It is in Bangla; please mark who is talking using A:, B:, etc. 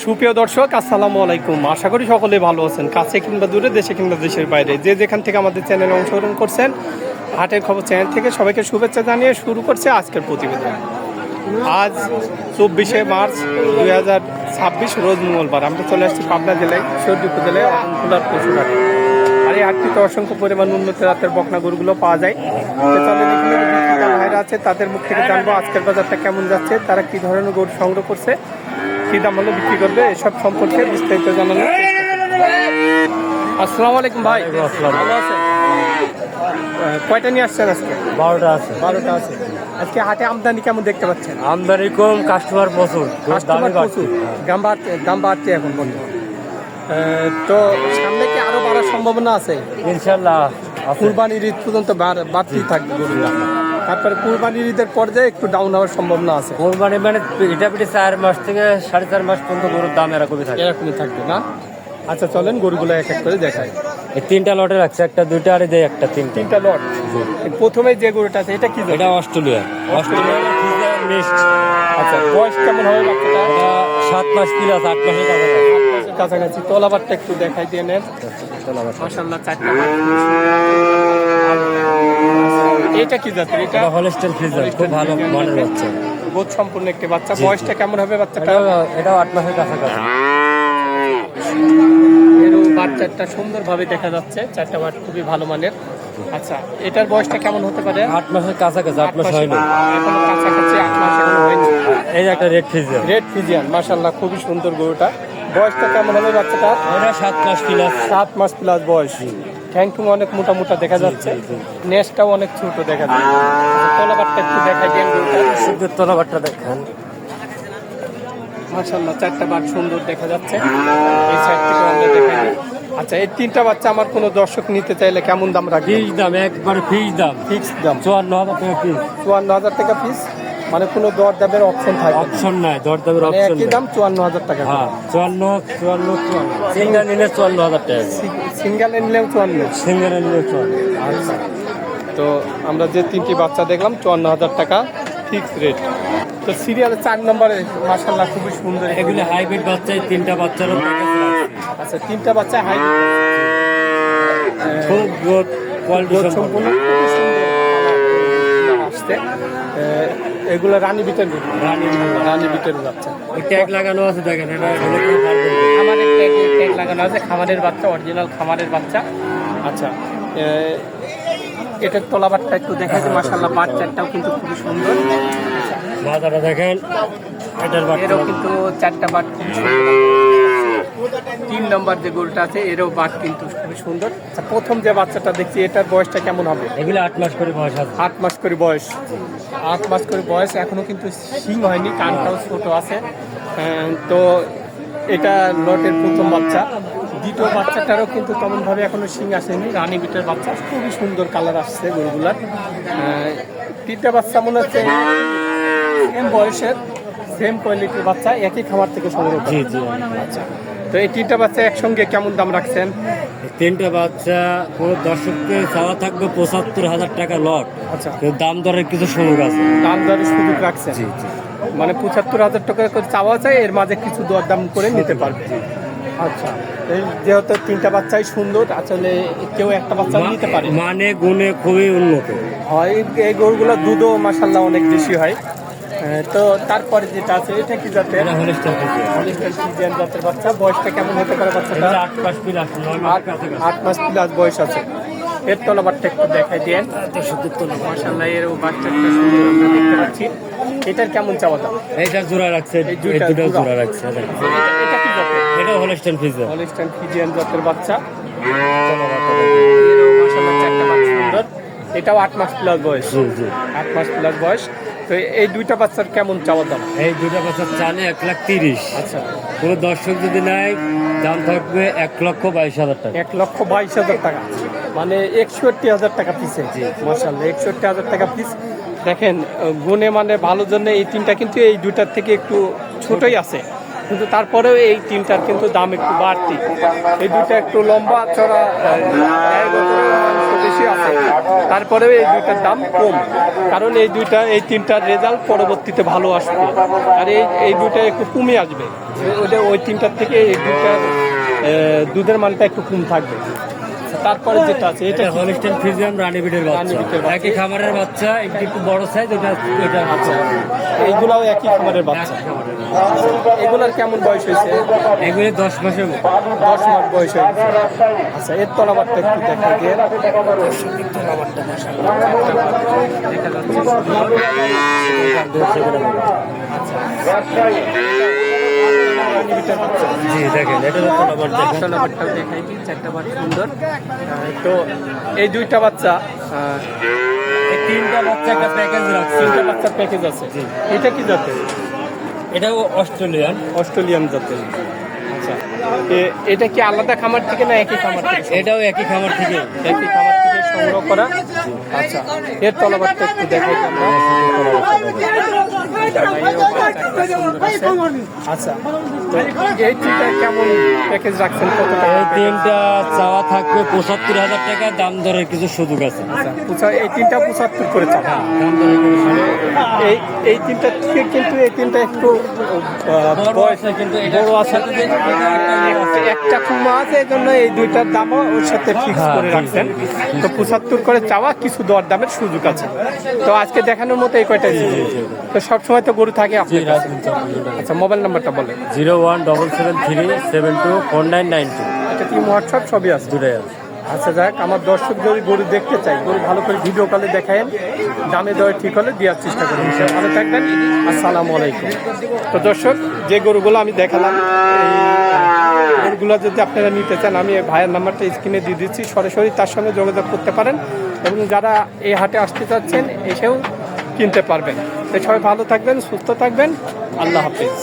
A: সুপ্রিয় দর্শক, আসসালামু আলাইকুম। আশা করি সকলে ভালো আছেন, কাছে কিংবা দূরে, দেশে কিংবা দেশের বাইরে, যে যেখান থেকে আমাদের চ্যানেলে অংশগ্রহণ করছেন। হাটের খবর চ্যানেল থেকে সবাইকে শুভেচ্ছা জানিয়ে শুরু করছে আজকের প্রতিবেদন। আজ 24শে মার্চ 2026 রোজ মঙ্গলবার। আমরা চলে আসছি পাবনা জেলায় ঈশ্বরদী উপজেলায় অরণকুলার পশুর হাটে। আর এই হাটটিতে অসংখ্য পরিমাণ উন্নত জাতের বকনা গরুগুলো পাওয়া যায়। বিক্রেতা ভাইরা আছে, তাদের মুখ থেকে জানবো আজকের বাজারটা কেমন যাচ্ছে, তারা কি ধরনের গরু সংগ্রহ করছে, কি দাম হলে বিক্রি করবে, এসব সম্পর্কে বিস্তারিত জানানো। আসসালামু আলাইকুম ভাই। ভালো আছেন? কয়টা নিয়ে আসছেন আজকে?
B: 12টা আছে।
A: 12টা আছে। আজকে হাটে আমদানি কেমন দেখতে পাচ্ছেন?
B: আমদানি কম, কাস্টমার প্রচুর।
A: কাস্টমার প্রচুর, দাম বাড়ছে এখন বর্তমানে। তো সামনে কি আরো বাড়ার সম্ভাবনা আছে?
B: ইনশাল্লাহ
A: কুরবানির ঈদ পর্যন্ত বাড়তেই থাকবে গরুগুলো। তারপরে কুরবানির ঈদের পর্যায়ে একটু ডাউন হওয়ার সম্ভাবনা আছে।
B: কোরবানি মানে এটা পিঠে 4 মাস থেকে 4.5 মাস পর্যন্ত গরুর দাম এরকমই থাকে।
A: এরকমই থাকবে না? আচ্ছা চলেন গরুগুলো এক এক করে দেখাই।
B: এই 3টা লটে রাখছে, একটা 2টা আর এই একটা 3টা।
A: 3টা লট। প্রথমে যে গরুটা আছে এটা কি?
B: এটা অস্ট্রেলিয়া মিক্সড।
A: আচ্ছা, বয়স কেমন হবে বাচ্চাটা?
B: এটা 7 মাস প্লাস, 8 মাসের কাছাকাছি।
A: 8 মাসের কাছাকাছি। তলাবারটা একটু দেখাই দিয়ে নেন। মাশাআল্লাহ, 4টা বাট। এটা কি জাতের? এটা
B: হলস্টাইন ফ্রিজিয়ান, খুব ভালো মানের বাচ্চা।
A: বোধ সম্পূর্ণ একটি বাচ্চা। বয়সটা কেমন হবে বাচ্চাটা?
B: এটাও 8 মাসের কাছাকাছি।
A: এরও বাচ্চাটা সুন্দরভাবে দেখা যাচ্ছে, 4টা বাট খুবই ভালো মানের। আচ্ছা, এটার বয়সটা কেমন হতে পারে?
B: 8 মাসের কাছাকাছি, 8 মাস হয়নি
A: এখনো কাছাকাছি, 8 মাস এখনো হয়নি।
B: এই যে একটা রেড ফ্রিজিয়ান।
A: রেড ফিজিয়ান, মাশাআল্লাহ খুবই সুন্দর গরুটা। বয়সটা কেমন হবে বাচ্চাটা?
B: এটা 7 মাস প্লাস।
A: 7 মাস প্লাস বয়স। ঠ্যাংটুং অনেক মোটা মোটা দেখা যাচ্ছে, নেসটাও অনেক ছোট দেখা যাচ্ছে। তলাবারটা একটু দেখাই দেন গরুটা।
B: সুন্দর তলাবারটা দেখেন।
A: মাশাআল্লাহ, 4টা বাট সুন্দর দেখা যাচ্ছে। এই সাইড থেকে আমরা দেখাই দিই। আচ্ছা, এই 3টা বাচ্চা আমার কোনো দর্শক নিতে চাইলে কেমন দাম রাখবে?
B: ফিক্স দাম, একবারে ফিক্স দাম।
A: ফিক্স দাম
B: 54,000 টাকা পিস।
A: 54,000 টাকা পিস, মানে কোনো দর দামের অপশন থাকবে?
B: অপশন নাই, দরদামের
A: মানে
B: অপশন
A: একই
B: নাই।
A: দাম 54,000 টাকা।
B: হ্যাঁ, 54 সিঙ্গেল নিলে 54,000 টাকা,
A: সিঙ্গেলে নিলেও 54।
B: সিঙ্গেল নিলে 54।
A: আচ্ছা, তো আমরা যে 3টি বাচ্চা দেখলাম 54,000 টাকা ফিক্স রেট। তো সিরিয়ালে 4 নম্বরে মাশাআল্লাহ খুবই সুন্দর
B: এগুলি হাইব্রিড বাচ্চা, 3টা বাচ্চারও প্যাকেজ আছে।
A: আচ্ছা, 3টা বাচ্চা হাই
B: খুব গ্রোথ কোয়ালিটি
A: সম্পূর্ণ, খুবই সুন্দর আসছে। এগুলো রানী বিটের গরু। রানী বিটের বাচ্চা।
B: ট্যাগ লাগানো আছে, দেখেন। এটা
A: খামারের ট্যাগ লাগানো আছে, খামারের বাচ্চা, অরিজিনাল খামারের বাচ্চা। আচ্ছা, এটার তলাবারটা একটু দেখা যায়। মাশাআল্লাহ, বাচ্চাটাও কিন্তু খুবই সুন্দর।
B: মাথাটা দেখেন, এটার
A: এরও কিন্তু 4টা বাট খুবই সুন্দর। 3 নম্বর যে গরুটা আছে এরও বাট কিন্তু খুবই সুন্দর। আচ্ছা, প্রথম যে বাচ্চাটা দেখছি এটার বয়সটা কেমন হবে?
B: এগুলো 8 মাস করে বয়স আছে।
A: 8 মাস করে বয়স। 8 মাস করে বয়স, এখনো কিন্তু শিং হয়নি, কানটাও ছোট আছে। তো এটা লটের প্রথম বাচ্চা। দ্বিতীয় বাচ্চাটারও কিন্তু তেমনভাবে এখনো শিং আসেনি, রানী বিটের বাচ্চা। খুবই সুন্দর কালার আসছে গরুগুলার। 3টা বাচ্চা মনে হচ্ছে সেম বয়সের, সেম কোয়ালিটির বাচ্চা, একই খামার থেকে সংগ্রহ করা।
B: জি জি।
A: আচ্ছা, তো এই 3টা বাচ্চা একসঙ্গে কেমন দাম রাখছেন?
B: 3টা বাচ্চা কোনো দর্শককে চাওয়া থাকবে 75,000 টাকা লট।
A: আচ্ছা,
B: দাম দরের কিছু সুযোগ আছে।
A: দাম দরের সুযোগ রাখছেন?
B: জি জি।
A: মানে 75,000 টাকা করে চাওয়া যায়, এর মাঝে কিছু দরদাম করে নিতে পারবে। আচ্ছা, এই যেহেতু 3টা বাচ্চাই সুন্দর, আসলে কেউ একটা বাচ্চা নিতে পারে।
B: মানে গুণে খুবই উন্নত
A: হয়। এই গরুগুলো দুধও মাশাআল্লাহ অনেক বেশি হয়। তো তারপরে যেটা আছে এটা কি জাতের?
B: এটা হলস্টাইন ফ্রিজিয়ান।
A: হলস্টাইন ফ্রিজিয়ান জাতের বাচ্চা। বয়সটা কেমন হতে পারে বাচ্চাটা?
B: 8 মাস প্লাস, 9 মাস কাছাকাছি।
A: 8 মাস প্লাস বয়স আছে। এর তলাবারটা একটু দেখাই দেন। মাশাআল্লাহ, এর বাচ্চাটা সুন্দর আমরা দেখতে পাচ্ছি। এটার কেমন চাওয়া দাম?
B: এইটা জোড়া রাখছে, এই দুটো জোড়া রাখছে।
A: এটা কি জাতের?
B: এটা হলস্টাইন ফ্রিজিয়ান।
A: হলস্টাইন ফ্রিজিয়ান জাতের বাচ্চা। এরও মাশাআল্লাহ 4টা বাচ্চা সুন্দর। এটাও 8 মাস প্লাস বয়স।
B: জি জি।
A: 8 মাস প্লাস বয়স। তো এই 2টা বাচ্চার কেমন চাওয়া দাম?
B: এই দুটো বাচ্চা চালে 1,30,000।
A: আচ্ছা,
B: কোনো দর্শক যদি নেয় দাম থাকবে 1,22,000 টাকা।
A: 1,22,000 টাকা, মানে 61,000 টাকা পিসে। জি, মাশাআল্লাহ 61,000 টাকা পিস। দেখেন, গুণে মানে ভালো জন্য এই 3টা, কিন্তু এই 2টার থেকে একটু ছোটই আছে। কিন্তু তারপরেও এই তিনটার কিন্তু দাম একটু বাড়তি। এই দুইটা একটু লম্বা চড়া মাংস বেশি আছে, তারপরেও এই দুইটার দাম কম, কারণ এই তিনটার রেজাল্ট পরবর্তীতে ভালো আসবে, আর এই দুইটা একটু কমে আসবে। ওই তিনটার থেকে এই দুইটার দুধের মানটা একটু কম থাকবে। তারপরে যেটা আছে এটা
B: হলিস্টাইন ফ্রিজিয়ান রানীবিটের বাচ্চা, একই খামারের বাচ্চা, একটু বড় সাইজ, ওটা
A: আচ্ছা, এইগুলাও একই খামারের বাচ্চা। এগুলার কেমন বয়স হয়েছে?
B: এগুলি 10 মাসের মতো।
A: 10 মাস বয়স হয়েছে। আচ্ছা, এর তলাবারটা একটু দেখা দিয়ে
B: জি দেখেন, এটা তলাবার দেখেন।
A: তলাবারটাও দেখাই দিই, চারটা বার সুন্দর। তো এই দুইটা বাচ্চা,
B: এই 3টা বাচ্চা একটা প্যাকেজ রাখছে।
A: 3টা বাচ্চার প্যাকেজ আছে। এটা কি জাতের?
B: এটাও
A: অস্ট্রেলিয়ান জাতের। আচ্ছা, এটা কি আলাদা খামার থেকে না একই খামার থেকে?
B: এটাও একই খামার থেকে।
A: একই খামার থেকে সংগ্রহ করা। আচ্ছা, এর তলাবারটা একটু দেখাই আমরা। আচ্ছা, তো এই তিনটা কেমন প্যাকেজ রাখছেন? কত টাকা?
B: এই 3টা চাওয়া থাকবে 75,000 টাকা, দাম দরের কিছু সুযোগ আছে।
A: এই তিনটা 75 করে চাওয়া।
B: দাম দরের কোনো সুযোগ
A: এই তিনটা থেকে কিন্তু এই তিনটা একটু বয়স
B: কিন্তু
A: বড় আছে, একটা কুমা আছে, এই জন্য এই দুইটার দামও ওর সাথে ফিক্স করে রাখছেন। তো 75 করে চাওয়া, কিছু দর দামের সুযোগ আছে। তো আজকে দেখানোর মতো এই কয়টাই। তো সবসময় তো গরু থাকে আপনার কাছে। আচ্ছা, মোবাইল নাম্বারটা বলেন।
B: 01773724992।
A: এটা কি হোয়াটসঅ্যাপ সবই আছে?
B: দুটাই আছে।
A: আচ্ছা, যাক, আমার দর্শক যদি গরু দেখতে চাই, গরু ভালো করে ভিডিও কলে দেখায়েন, দামে দরে ঠিক হলে দেওয়ার চেষ্টা করুন। ভালো থাকবেন, আসসালামু আলাইকুম। তো দর্শক, যে গরুগুলো আমি দেখালাম, এই গরুগুলো যদি আপনারা নিতে চান, আমি ভাইয়ের নাম্বারটা স্ক্রিনে দিয়ে দিচ্ছি, সরাসরি তার সঙ্গে যোগাযোগ করতে পারেন, এবং যারা এই হাটে আসতে চাচ্ছেন এসেও কিনতে পারবেন। তো সবাই ভালো থাকবেন, সুস্থ থাকবেন, আল্লাহ হাফিজ।